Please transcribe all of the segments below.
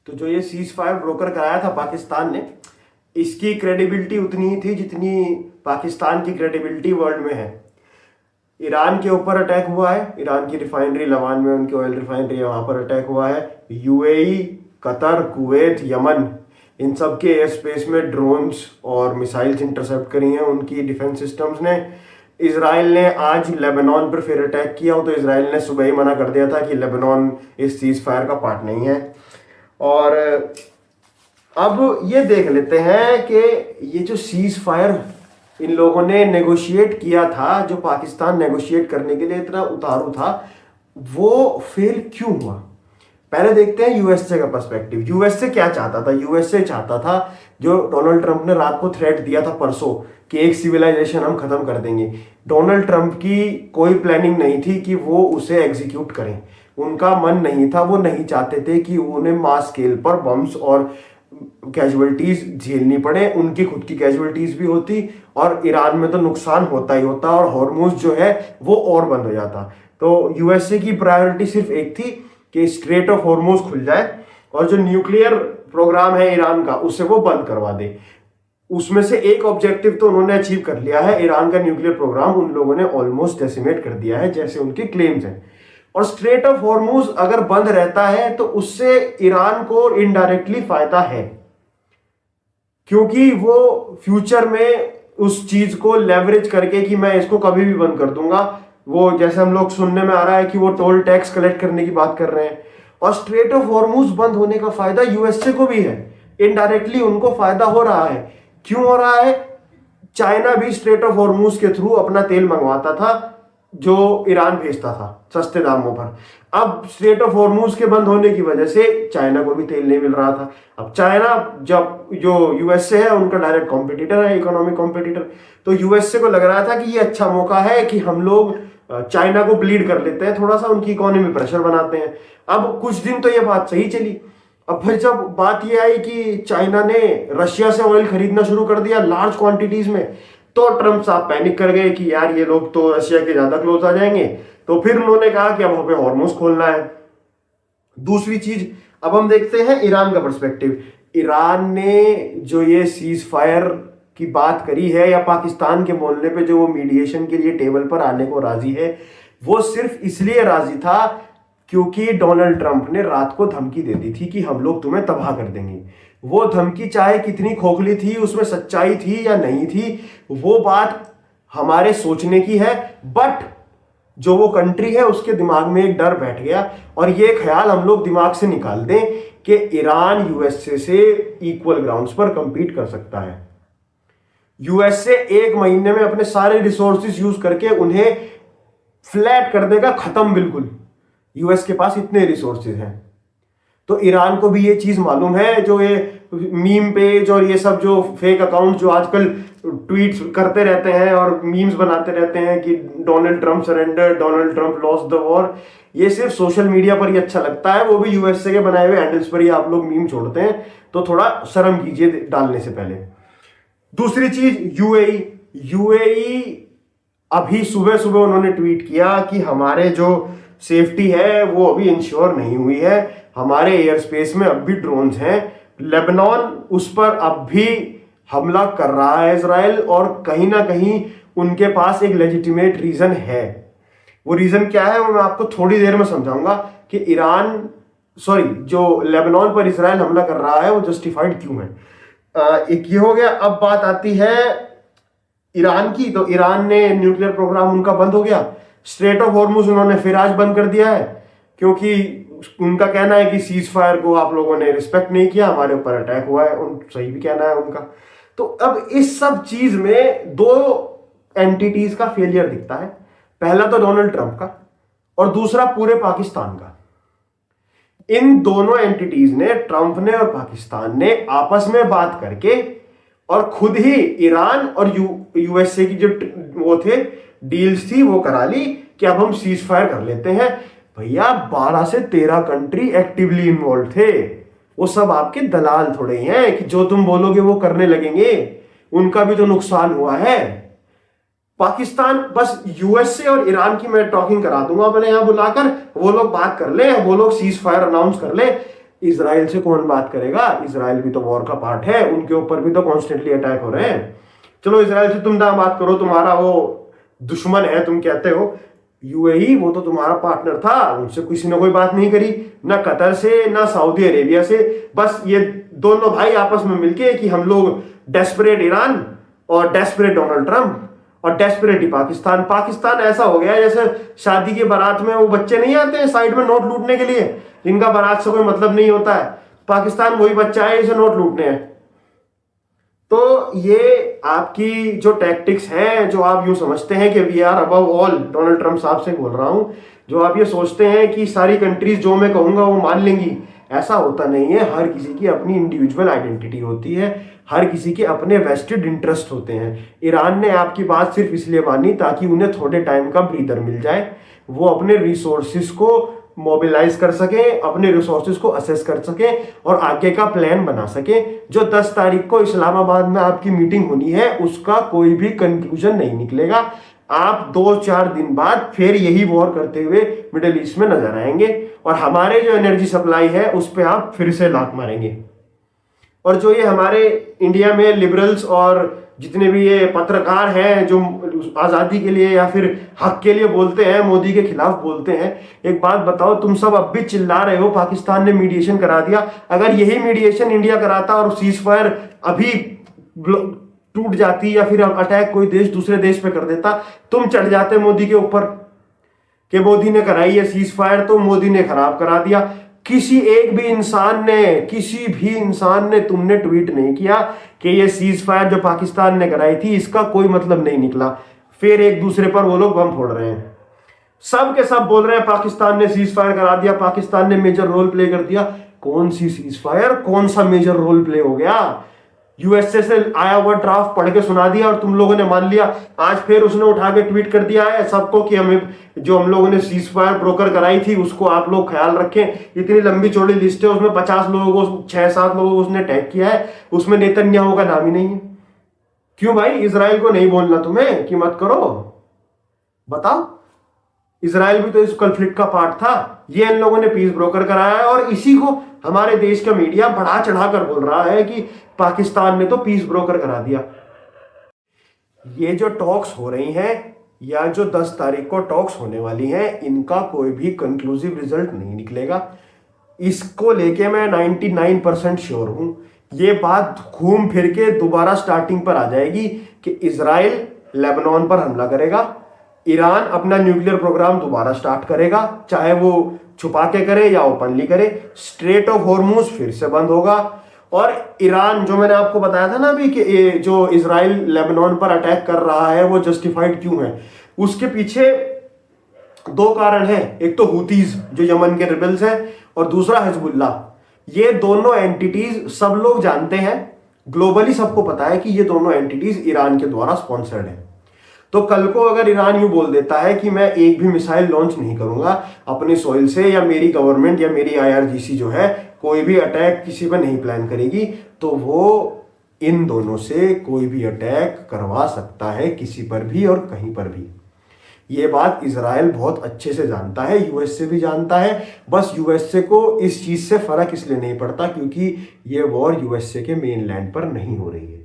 तो जो ये सीज फायर ब्रोकर कराया था पाकिस्तान ने, इसकी क्रेडिबिलिटी उतनी ही थी जितनी पाकिस्तान की क्रेडिबिलिटी वर्ल्ड में है। ईरान के ऊपर अटैक हुआ है, ईरान की रिफाइनरी लवान में उनकी ऑयल रिफाइनरी है, वहां पर अटैक हुआ है। यूएई, कतर, कुवैत, यमन, इन सब के एयर स्पेस में ड्रोन्स और मिसाइल्स इंटरसेप्ट करी हैं उनकी डिफेंस सिस्टम्स ने। इसराइल ने आज लेबनान पर फिर अटैक किया हो, तो इसराइल ने सुबह ही मना कर दिया था कि लेबनान इस सीज फायर का पार्ट नहीं है। और अब ये देख लेते हैं कि ये जो सीज फायर इन लोगों ने नेगोशिएट किया था, जो पाकिस्तान नेगोशिएट करने के लिए इतना उतारू था, वो फेल क्यों हुआ। पहले देखते हैं यूएसए का पर्सपेक्टिव। यूएसए क्या चाहता था? यूएसए चाहता था, जो डोनाल्ड ट्रंप ने रात को थ्रेट दिया था परसों कि एक सिविलाइजेशन हम खत्म कर देंगे, डोनाल्ड ट्रंप की कोई प्लानिंग नहीं थी कि वो उसे एग्जीक्यूट करें। उनका मन नहीं था, वो नहीं चाहते थे कि उन्हें मास स्केल पर बम्स और कैजुअलिटीज झेलनी पड़े। उनकी खुद की कैजुअलिटीज भी होती और ईरान में तो नुकसान होता ही होता और हॉर्मुज जो है वो और बंद हो जाता। तो यूएसए की प्रायोरिटी सिर्फ एक थी कि स्ट्रेट ऑफ हॉर्मुज खुल जाए और जो न्यूक्लियर प्रोग्राम है ईरान का उसे वो बंद करवा दे। उसमें से एक ऑब्जेक्टिव तो उन्होंने अचीव कर लिया है। ईरान का न्यूक्लियर प्रोग्राम उन लोगों ने ऑलमोस्ट डेसिमेट कर दिया है, जैसे उनके क्लेम्स हैं। और स्ट्रेट ऑफ हॉर्मुज अगर बंद रहता है तो उससे ईरान को इनडायरेक्टली फायदा है, क्योंकि वो फ्यूचर में उस चीज को लेवरेज करके कि मैं इसको कभी भी बंद कर दूंगा, वो जैसे हम लोग सुनने में आ रहा है कि वो टोल टैक्स कलेक्ट करने की बात कर रहे हैं। और स्ट्रेट ऑफ हॉर्मुज बंद होने का फायदा यूएसए को भी है, इनडायरेक्टली उनको फायदा हो रहा है। क्यों हो रहा है? चाइना भी स्ट्रेट ऑफ हॉर्मुज के थ्रू अपना तेल मंगवाता था जो ईरान भेजता था सस्ते दामों पर। अब स्ट्रेट ऑफ हॉर्मुज के बंद होने की वजह से चाइना को भी तेल नहीं मिल रहा था। अब चाइना, जब जो यूएसए है उनका डायरेक्ट कॉम्पिटिटर है, इकोनॉमिक कॉम्पिटिटर, तो यूएसए को लग रहा था कि ये अच्छा मौका है कि हम लोग चाइना को ब्लीड कर लेते हैं, थोड़ा सा उनकी इकोनॉमी प्रेशर बनाते हैं। अब कुछ दिन तो ये बात सही चली। अब फिर जब बात ये आई कि चाइना ने रशिया से ऑयल खरीदना शुरू कर दिया लार्ज क्वांटिटीज में, तो ट्रंप साहब पैनिक कर गए कि यार ये लोग तो रशिया के ज्यादा क्लोज आ जाएंगे। तो फिर उन्होंने कहा कि अब हमें हॉर्मुज खोलना है। दूसरी चीज, अब हम देखते हैं ईरान का पर्सपेक्टिव। ईरान ने जो ये सीज फायर की बात करी है, या पाकिस्तान के बोलने पे जो वो मीडिएशन के लिए टेबल पर आने को राजी है, वो सिर्फ इसलिए राजी था क्योंकि डोनाल्ड ट्रंप ने रात को धमकी दे दी थी कि हम लोग तुम्हें तबाह कर देंगे। वो धमकी चाहे कितनी खोखली थी, उसमें सच्चाई थी या नहीं थी, वो बात हमारे सोचने की है। बट जो वो कंट्री है उसके दिमाग में एक डर बैठ गया, और ये ख्याल हम लोग दिमाग से निकाल दें कि ईरान यूएसए से इक्वल ग्राउंड्स पर कंपीट कर सकता है। यूएसए एक महीने में अपने सारे रिसोर्सेज यूज करके उन्हें फ्लैट कर देगा, खत्म बिल्कुल। यूएस के पास इतने रिसोर्सेज हैं। तो ईरान को भी ये चीज मालूम है। जो ये मीम पेज और ये सब जो फेक अकाउंट जो आजकल ट्वीट्स करते रहते हैं और मीम्स बनाते रहते हैं कि Donald Trump surrender, Donald Trump lost the war, ये सिर्फ सोशल मीडिया पर ही अच्छा लगता है। वो भी यूएसए के बनाए हुए हैंडल्स पर ही आप लोग मीम छोड़ते हैं, तो थोड़ा शर्म कीजिए डालने से पहले। दूसरी चीज, यूएई अभी सुबह सुबह उन्होंने ट्वीट किया कि हमारे जो सेफ्टी है वो अभी इंश्योर नहीं हुई है, हमारे एयर स्पेस में अब भी ड्रोन्स हैं। लेबनान उस पर अब भी हमला कर रहा है इजराइल, और कहीं ना कहीं उनके पास एक लेजिटिमेट रीजन है। वो रीजन क्या है वो मैं आपको थोड़ी देर में समझाऊंगा कि जो लेबनान पर इजराइल हमला कर रहा है वो जस्टिफाइड क्यों है। एक ये हो गया। अब बात आती है ईरान की। तो ईरान ने न्यूक्लियर प्रोग्राम उनका बंद हो गया। स्ट्रेट ऑफ हॉर्मुज उन्होंने फिर आज बंद कर दिया है, क्योंकि उनका कहना है कि सीज फायर को आप लोगों ने रिस्पेक्ट नहीं किया, हमारे ऊपर अटैक हुआ है। सही भी कहना है उनका। तो अब इस सब चीज में दो एंटिटीज का फेलियर दिखता है। पहला तो डोनाल्ड ट्रंप का, और दूसरा पूरे पाकिस्तान का। इन दोनों एंटिटीज ने, ट्रंप ने और पाकिस्तान ने, आपस में बात करके और खुद ही ईरान और यूएसए की जो वो थे डील्स थी वो करा ली कि अब हम सीज फायर कर लेते हैं। भैया 12 से 13 कंट्री एक्टिवली इन्वॉल्व थे। वो सब आपके दलाल थोड़े ही हैं कि जो तुम बोलोगे वो करने लगेंगे। उनका भी तो नुकसान हुआ है। पाकिस्तान बस यूएसए और ईरान की मैं टॉकिंग करा दूंगा अपने यहां बुलाकर, वो लोग बात कर ले, वो लोग सीज फायर अनाउंस कर ले। इसराइल से कौन बात करेगा? इसराइल भी तो वॉर का पार्ट है, उनके ऊपर भी तो कॉन्स्टेंटली अटैक हो रहे हैं। चलो इसराइल से तुम ना बात करो, तुम्हारा वो दुश्मन है तुम कहते हो। यूएई वो तो तुम्हारा पार्टनर था, उनसे किसी ने कोई बात नहीं करी, ना कतर से ना सऊदी अरेबिया से। बस ये दोनों भाई आपस में मिलके कि हम लोग डेस्परेट ईरान और डेस्परेट डोनाल्ड ट्रंप और डेस्परेट पाकिस्तान। पाकिस्तान ऐसा हो गया जैसे शादी की बारात में वो बच्चे नहीं आते हैं साइड में नोट लूटने के लिए, जिनका बारात से कोई मतलब नहीं होता है। पाकिस्तान वही बच्चा है इसे नोट लूटने हैं। तो ये आपकी जो टैक्टिक्स हैं, जो आप यूं समझते हैं कि we are above all, Donald Trump साहब से बोल रहा हूं, जो आप ये सोचते हैं कि सारी कंट्रीज जो मैं कहूंगा वो मान लेंगी, ऐसा होता नहीं है। हर किसी की अपनी इंडिविजुअल आइडेंटिटी होती है, हर किसी के अपने वेस्टेड इंटरेस्ट होते हैं। ईरान ने आपकी बात सिर्फ इसलिए मानी ताकि उन्हें थोड़े टाइम का ब्रीदर मिल जाए, वो अपने रिसोर्सिस को मोबिलाइज कर सके, अपने रिसोर्सेज को असेस कर सके और आगे का प्लान बना सके। जो 10 तारीख को इस्लामाबाद में आपकी मीटिंग होनी है उसका कोई भी कंक्लूजन नहीं निकलेगा। आप 2-4 दिन बाद फिर यही वॉर करते हुए मिडिल ईस्ट में नजर आएंगे और हमारे जो एनर्जी सप्लाई है उस पर आप फिर से लात मारेंगे। और जो ये हमारे इंडिया में लिबरल्स और जितने भी ये पत्रकार हैं जो आज़ादी के लिए या फिर हक के लिए बोलते हैं, मोदी के खिलाफ बोलते हैं, एक बात बताओ, तुम सब अब भी चिल्ला रहे हो पाकिस्तान ने मीडिएशन करा दिया। अगर यही मीडिएशन इंडिया कराता और सीज फायर अभी टूट जाती या फिर अटैक कोई देश दूसरे देश पे कर देता, तुम चढ़ जाते मोदी के ऊपर कि मोदी ने कराई है सीज फायर तो मोदी ने खराब करा दिया। किसी भी इंसान ने तुमने ट्वीट नहीं किया कि ये सीज फायर जो पाकिस्तान ने कराई थी इसका कोई मतलब नहीं निकला। फिर एक दूसरे पर वो लोग बम फोड़ रहे हैं, सब के सब बोल रहे हैं पाकिस्तान ने सीज फायर करा दिया, पाकिस्तान ने मेजर रोल प्ले कर दिया। कौन सी सीज फायर, कौन सा मेजर रोल प्ले हो गया? यूएसए से आया हुआ ड्राफ्ट पढ़ के सुना दिया और तुम लोगों ने मान लिया। आज फिर उसने उठा के ट्वीट कर दिया है सबको कि हमें जो हम लोगों ने सीज फायर ब्रोकर कराई थी उसको आप लोग ख्याल रखें। इतनी लंबी चौड़ी लिस्ट है, उसमें 50 लोगों को 6-7 लोगों को उसने टैग किया है, उसमें नेतन्याहू का नाम ही नहीं है। क्यों भाई? इजराइल को नहीं बोलना तुम्हें कि मत करो? बताओ, इजराइल भी तो इस कॉन्फ्लिक्ट का पार्ट था। ये इन लोगों ने पीस ब्रोकर कराया है और इसी को हमारे देश का मीडिया बढ़ा चढ़ाकर बोल रहा है कि पाकिस्तान ने तो पीस ब्रोकर करा दिया। ये जो टॉक्स हो रही हैं या जो 10 तारीख को टॉक्स होने वाली हैं, इनका कोई भी कंक्लूसिव रिजल्ट नहीं निकलेगा। इसको लेके मैं 99% श्योर हूं। ये बात घूम फिर के दोबारा स्टार्टिंग पर आ जाएगी कि इजराइल लेबनान पर हमला करेगा, ईरान अपना न्यूक्लियर प्रोग्राम दोबारा स्टार्ट करेगा, चाहे वो छुपा के करे या ओपनली करे। स्ट्रेट ऑफ हॉर्मुज फिर से बंद होगा और ईरान, जो मैंने आपको बताया था ना अभी कि जो इजराइल लेबनान पर अटैक कर रहा है वो जस्टिफाइड क्यों है, उसके पीछे 2 कारण हैं। एक तो हुतीज जो यमन के रिबल्स हैं और दूसरा हिजबुल्लाह। ये दोनों एंटिटीज सब लोग जानते हैं, ग्लोबली सबको पता है कि ये दोनों एंटिटीज ईरान के द्वारा स्पॉन्सर्ड है। तो कल को अगर ईरान यूं बोल देता है कि मैं एक भी मिसाइल लॉन्च नहीं करूंगा अपनी सोइल से, या मेरी गवर्नमेंट या मेरी आईआरजीसी जो है कोई भी अटैक किसी पर नहीं प्लान करेगी, तो वो इन दोनों से कोई भी अटैक करवा सकता है, किसी पर भी और कहीं पर भी। ये बात इजराइल बहुत अच्छे से जानता है, यूएसए भी जानता है। बस यूएसए को इस चीज से फर्क इसलिए नहीं पड़ता क्योंकि ये वॉर यूएसए के मेन लैंड पर नहीं हो रही है।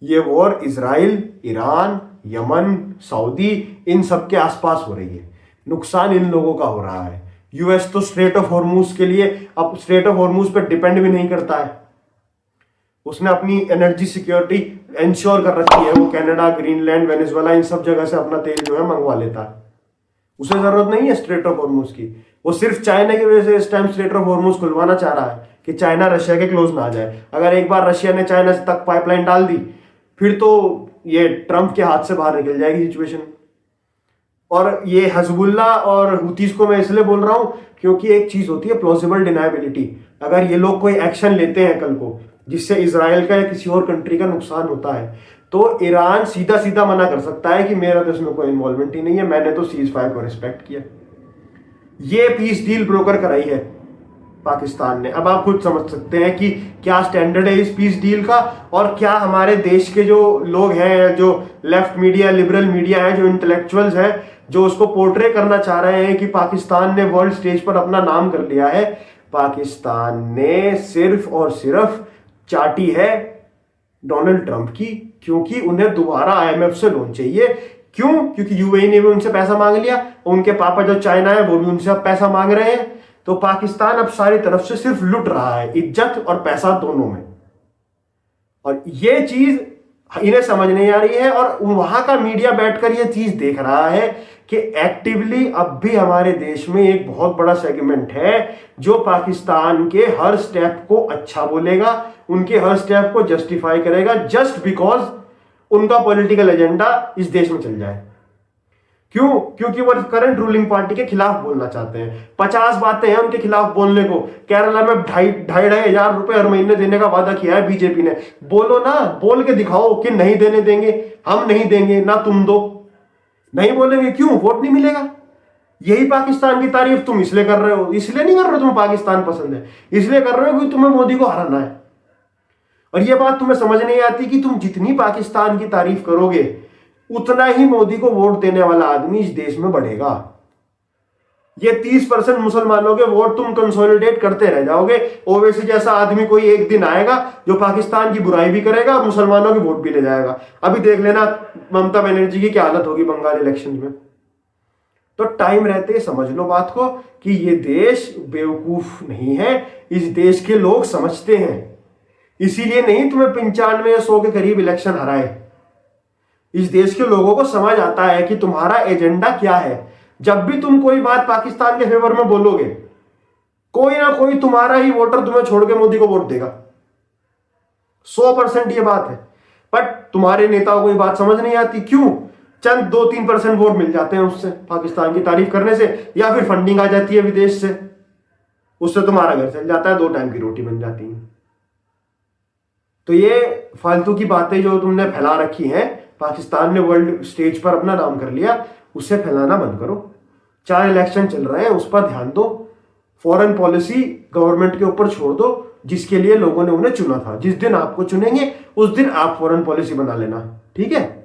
ये war Israel, Iran, Yemen, Saudi, इन सब के आसपास हो रही है। नुकसान इन लोगों का हो रहा है। यूएस तो स्ट्रेट ऑफ हॉर्मुज के लिए, अब स्ट्रेट ऑफ हॉर्मुज पर डिपेंड भी नहीं करता है, उसने अपनी एनर्जी सिक्योरिटी इंश्योर कर रखी है। वो कनाडा, ग्रीनलैंड, वेनेजुएला, इन सब जगह से अपना तेल जो है मंगवा लेता है, उसे जरूरत नहीं है स्ट्रेट ऑफ हॉर्मुज की। वो सिर्फ चाइना की वजह से इस टाइम स्ट्रेट ऑफ हॉर्मुज खुलवाना चाह रहा है कि चाइना रशिया के क्लोज ना आ जाए। अगर एक बार रशिया ने चाइना तक पाइपलाइन डाल दी फिर तो ये ट्रंप के हाथ से बाहर निकल जाएगी सिचुएशन। और ये हिजबुल्लाह और हुतीज को मैं इसलिए बोल रहा हूं क्योंकि एक चीज होती है प्लॉजिबल डिनायबिलिटी। अगर ये लोग कोई एक्शन लेते हैं कल को जिससे इजराइल का या किसी और कंट्री का नुकसान होता है, तो ईरान सीधा सीधा मना कर सकता है कि मेरा तो इसमें कोई इन्वॉल्वमेंट ही नहीं है, मैंने तो सीज फायर को रिस्पेक्ट किया। ये पीस डील ब्रोकर कराई है पाकिस्तान ने। अब आप खुद समझ सकते हैं कि क्या स्टैंडर्ड है इस पीस डील का, और क्या हमारे देश के जो लोग हैं, जो लेफ्ट मीडिया, लिबरल मीडिया है, जो इंटेलेक्चुअल्स हैं, जो उसको पोर्ट्रे करना चाह रहे हैं कि पाकिस्तान ने वर्ल्ड स्टेज पर अपना नाम कर लिया है। पाकिस्तान ने सिर्फ और सिर्फ चाटी है डोनाल्ड ट्रंप की, क्योंकि उन्हें दोबारा आईएमएफ से लोन चाहिए। क्यों? क्योंकि यूएई ने भी उनसे पैसा मांग लिया, उनके पापा जो चाइना है वो भी उनसे अब पैसा मांग रहे हैं। तो पाकिस्तान अब सारी तरफ से सिर्फ लुट रहा है, इज्जत और पैसा दोनों में। और ये चीज इन्हें समझ नहीं आ रही है, और वहां का मीडिया बैठकर ये चीज देख रहा है कि एक्टिवली अब भी हमारे देश में एक बहुत बड़ा सेगमेंट है जो पाकिस्तान के हर स्टेप को अच्छा बोलेगा, उनके हर स्टेप को जस्टिफाई करेगा, जस्ट बिकॉज उनका पॉलिटिकल एजेंडा इस देश में चल जाए। क्यों? क्योंकि वो करंट रूलिंग पार्टी के खिलाफ बोलना चाहते हैं। 50 बातें हैं उनके खिलाफ बोलने को। केरला में ढाई हजार रुपए हर महीने देने का वादा किया है बीजेपी ने। बोलो ना, बोल के दिखाओ कि नहीं देने देंगे, हम नहीं देंगे, ना तुम दो। नहीं बोलेंगे क्यों? वोट नहीं मिलेगा। यही पाकिस्तान की तारीफ तुम इसलिए कर रहे हो, इसलिए नहीं कर रहे हो तुम्हें पाकिस्तान पसंद है, इसलिए कर रहे हो क्योंकि तुम्हें मोदी को हराना है। और यह बात तुम्हें समझ नहीं आती कि तुम जितनी पाकिस्तान की तारीफ करोगे उतना ही मोदी को वोट देने वाला आदमी इस देश में बढ़ेगा। ये 30% मुसलमानों के वोट तुम कंसोलिडेट करते रह जाओगे। ओवैसी जैसा आदमी कोई एक दिन आएगा जो पाकिस्तान की बुराई भी करेगा और मुसलमानों के वोट भी ले जाएगा। अभी देख लेना ममता बनर्जी की क्या हालत होगी बंगाल इलेक्शन में। तो टाइम रहते समझ लो बात को कि ये देश बेवकूफ नहीं है, इस देश के लोग समझते हैं। इसीलिए नहीं तुम्हें 95 या 100 के करीब इलेक्शन हराए। इस देश के लोगों को समझ आता है कि तुम्हारा एजेंडा क्या है। जब भी तुम कोई बात पाकिस्तान के फेवर में बोलोगे, कोई ना कोई तुम्हारा ही वोटर तुम्हें छोड़ के मोदी को वोट देगा। 100% ये बात है। बट तुम्हारे नेताओं को ये बात समझ नहीं आती। क्यों? चंद 2-3% वोट मिल जाते हैं उससे, पाकिस्तान की तारीफ करने से, या फिर फंडिंग आ जाती है विदेश से, उससे तुम्हारा घर चल जाता है, 2 टाइम की रोटी बन जाती है। तो ये फालतू की बातें जो तुमने फैला रखी हैं, पाकिस्तान ने वर्ल्ड स्टेज पर अपना नाम कर लिया, उससे फैलाना बंद करो। 4 इलेक्शन चल रहे हैं, उस पर ध्यान दो। फॉरेन पॉलिसी गवर्नमेंट के ऊपर छोड़ दो, जिसके लिए लोगों ने उन्हें चुना था। जिस दिन आपको चुनेंगे उस दिन आप फॉरेन पॉलिसी बना लेना, ठीक है।